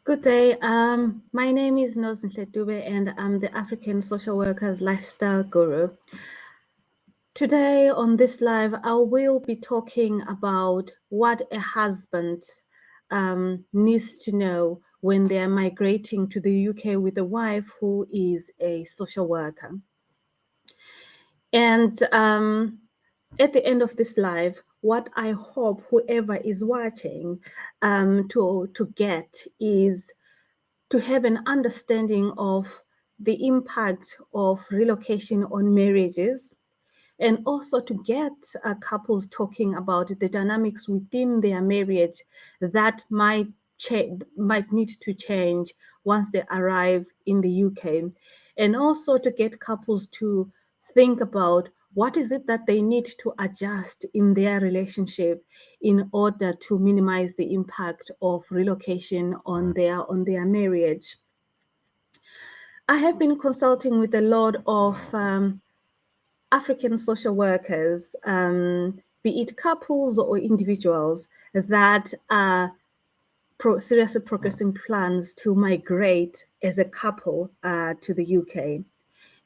Good day. My name is Nozinhle Dube, and I'm the African Social Workers Lifestyle Guru. Today on this live, I will be talking about what a husband needs to know when they are migrating to the UK with a wife who is a social worker. And at the end of this live, what I hope whoever is watching to get is to have an understanding of the impact of relocation on marriages, and also to get couples talking about the dynamics within their marriage that might need to change once they arrive in the UK, and also to get couples to think about what is it that they need to adjust in their relationship in order to minimize the impact of relocation on their marriage. I have been consulting with a lot of African social workers, be it couples or individuals, that are seriously progressing plans to migrate as a couple to the UK.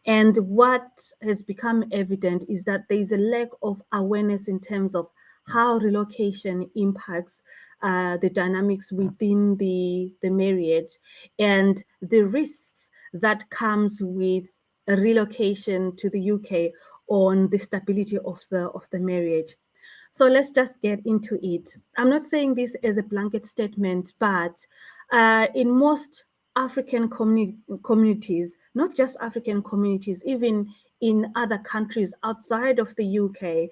And what has become evident is that there is a lack of awareness in terms of how relocation impacts the dynamics within the marriage and the risks that comes with a relocation to the UK on the stability of the marriage. So let's just get into it. I'm not saying this as a blanket statement, but in most African communities, not just African communities, even in other countries outside of the UK,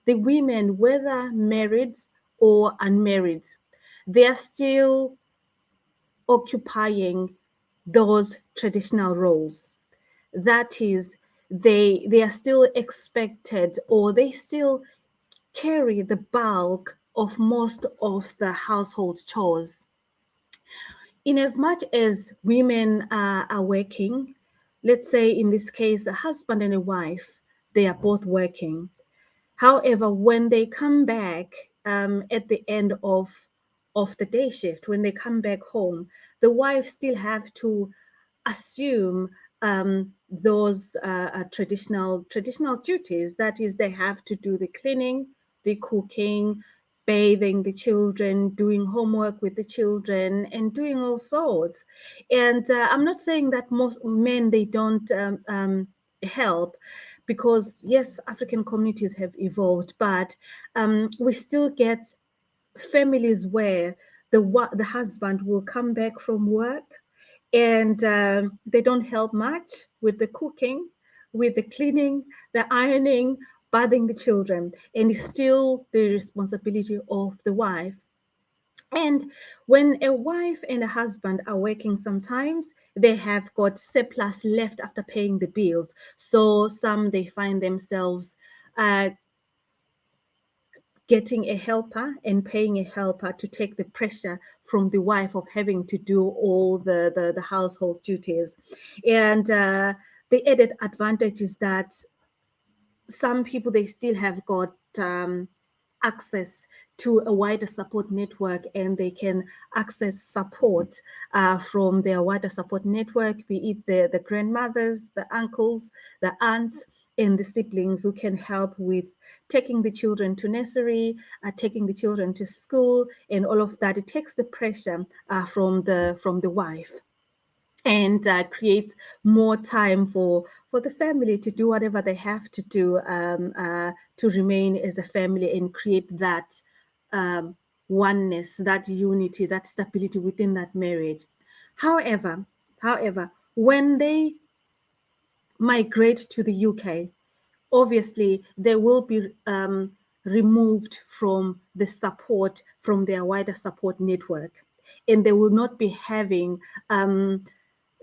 the women, whether married or unmarried, they are still occupying those traditional roles. That is, they are still expected, or they still carry the bulk of most of the household chores. In as much as women are working, let's say in this case, a husband and a wife, they are both working. However, when they come back at the end of the day shift, when they come back home, the wife still have to assume those traditional duties. That is, they have to do the cleaning, the cooking, bathing the children, doing homework with the children, and doing all sorts. And I'm not saying that most men they don't help, because yes, African communities have evolved, but we still get families where the husband will come back from work, and they don't help much with the cooking, with the cleaning, the ironing, bathing the children, and it's still the responsibility of the wife. And when a wife and a husband are working, sometimes they have got surplus left after paying the bills. So some they find themselves uh, getting a helper and paying a helper to take the pressure from the wife of having to do all the household duties. And the added advantage is that some people they still have got access to a wider support network, and they can access support from their wider support network, be it the grandmothers, the uncles, the aunts, and the siblings who can help with taking the children to nursery, taking the children to school, and all of that. It takes the pressure from the wife, and creates more time for the family to do whatever they have to do to remain as a family and create that oneness, that unity, that stability within that marriage. However, when they migrate to the UK, obviously they will be removed from the support from their wider support network, and they will not be having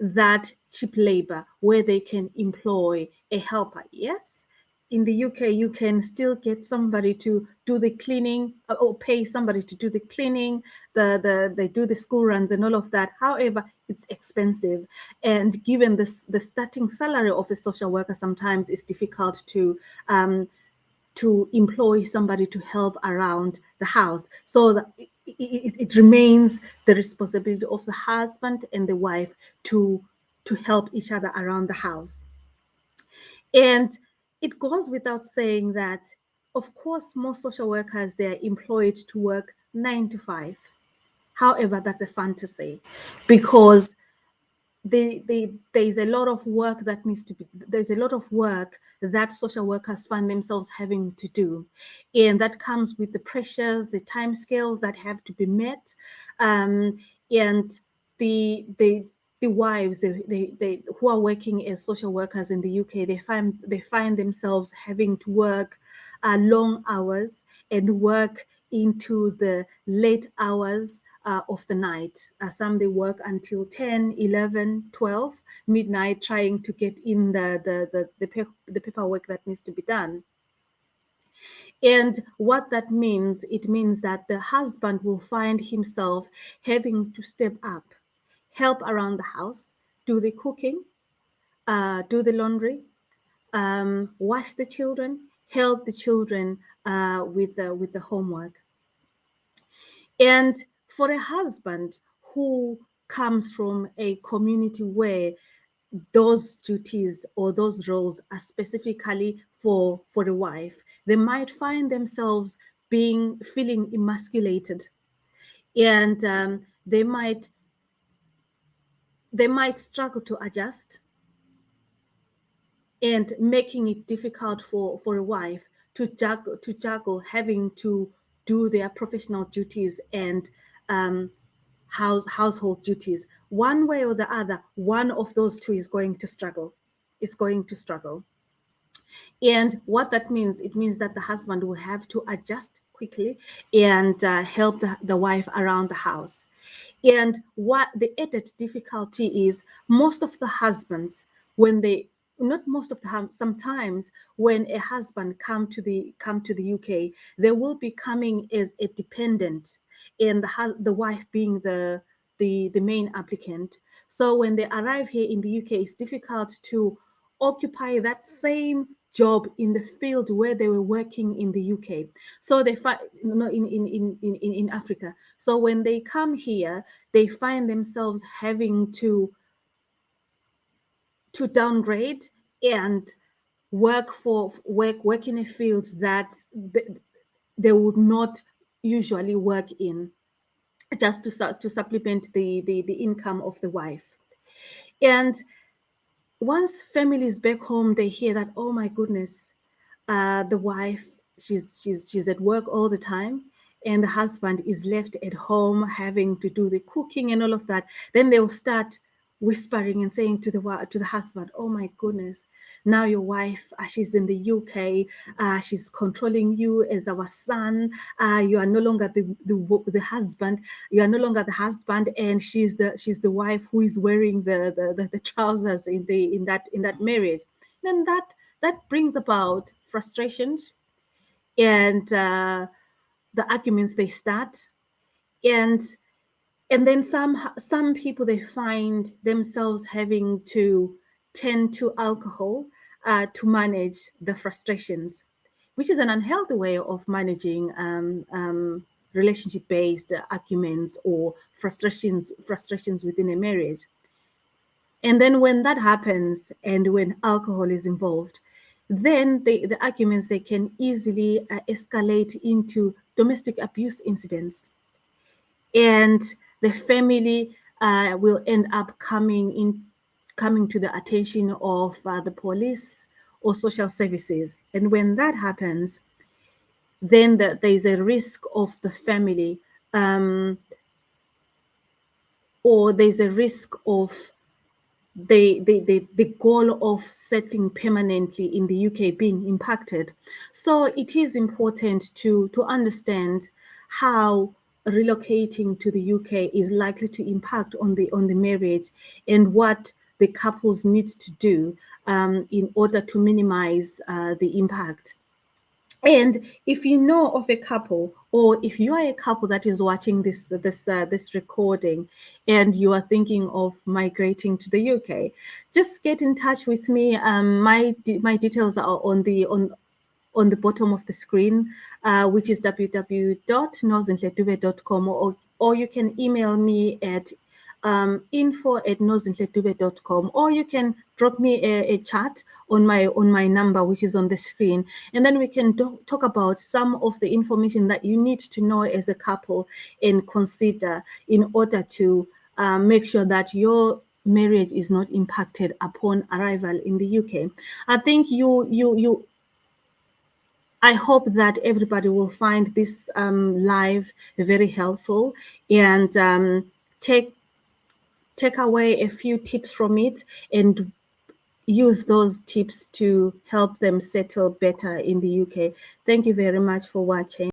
that cheap labor where they can employ a helper. Yes, in the UK, you can still get somebody to do the cleaning, or pay somebody to do the cleaning, they do the school runs and all of that. However, it's expensive. And given this, the starting salary of a social worker, sometimes it's difficult to employ somebody to help around the house. So it remains the responsibility of the husband and the wife to help each other around the house. And it goes without saying that, of course, most social workers, they're employed to work 9 to 5. However, that's a fantasy, because there's a lot of work that needs to be there's a lot of work that social workers find themselves having to do, and that comes with the pressures, the time scales that have to be met, um, and the the wives, they who are working as social workers in the UK, they find themselves having to work long hours and work into the late hours of the night. Some they work until 10, 11, 12 midnight, trying to get in the paperwork that needs to be done. And what that means, it means that the husband will find himself having to step up, help around the house, do the cooking, do the laundry, wash the children, help the children with the homework. And for a husband who comes from a community where those duties or those roles are specifically for the wife, they might find themselves feeling emasculated, and they might struggle to adjust, and making it difficult for a wife to juggle having to do their professional duties and um, household duties. One way or the other, one of those two is going to struggle. Is going to struggle. And what that means, it means that the husband will have to adjust quickly and help the wife around the house. And what the added difficulty is, most of the husbands, when they not most of the time, sometimes when a husband come to the UK, they will be coming as a dependent, and the wife being the main applicant. So when they arrive here in the UK, it's difficult to occupy that same job in the field where they were working in the UK. So they find, in Africa. So when they come here, they find themselves having to downgrade and work in a field that they would not usually work in, just to supplement the income of the wife. And once families back home, they hear that, oh my goodness, the wife, she's at work all the time, and the husband is left at home having to do the cooking and all of that, then they'll start whispering and saying to the husband, oh my goodness, now your wife, she's in the UK, she's controlling you as our son, you are no longer the husband, you are no longer the husband, and she's the wife who is wearing the trousers in that marriage. Then that brings about frustrations, and the arguments they start, and then some people, they find themselves having to tend to alcohol to manage the frustrations, which is an unhealthy way of managing relationship based arguments or frustrations within a marriage. And then when that happens, and when alcohol is involved, then the arguments, they can easily escalate into domestic abuse incidents, and the family will end up coming to the attention of the police or social services. And when that happens, then there's a risk of the family, or there's a risk of the goal of settling permanently in the UK being impacted. So it is important to understand how relocating to the UK is likely to impact on the marriage, and what the couples need to do in order to minimize the impact. And if you know of a couple, or if you are a couple that is watching this recording, and you are thinking of migrating to the UK, just get in touch with me. My details are on the bottom of the screen, which is www.nozindledube.com, or you can email me at info@nozindledube.com, or you can drop me a chat on my number, which is on the screen, and then we can talk about some of the information that you need to know as a couple and consider in order to make sure that your marriage is not impacted upon arrival in the UK. I think I hope that everybody will find this live very helpful, and take away a few tips from it and use those tips to help them settle better in the UK. Thank you very much for watching.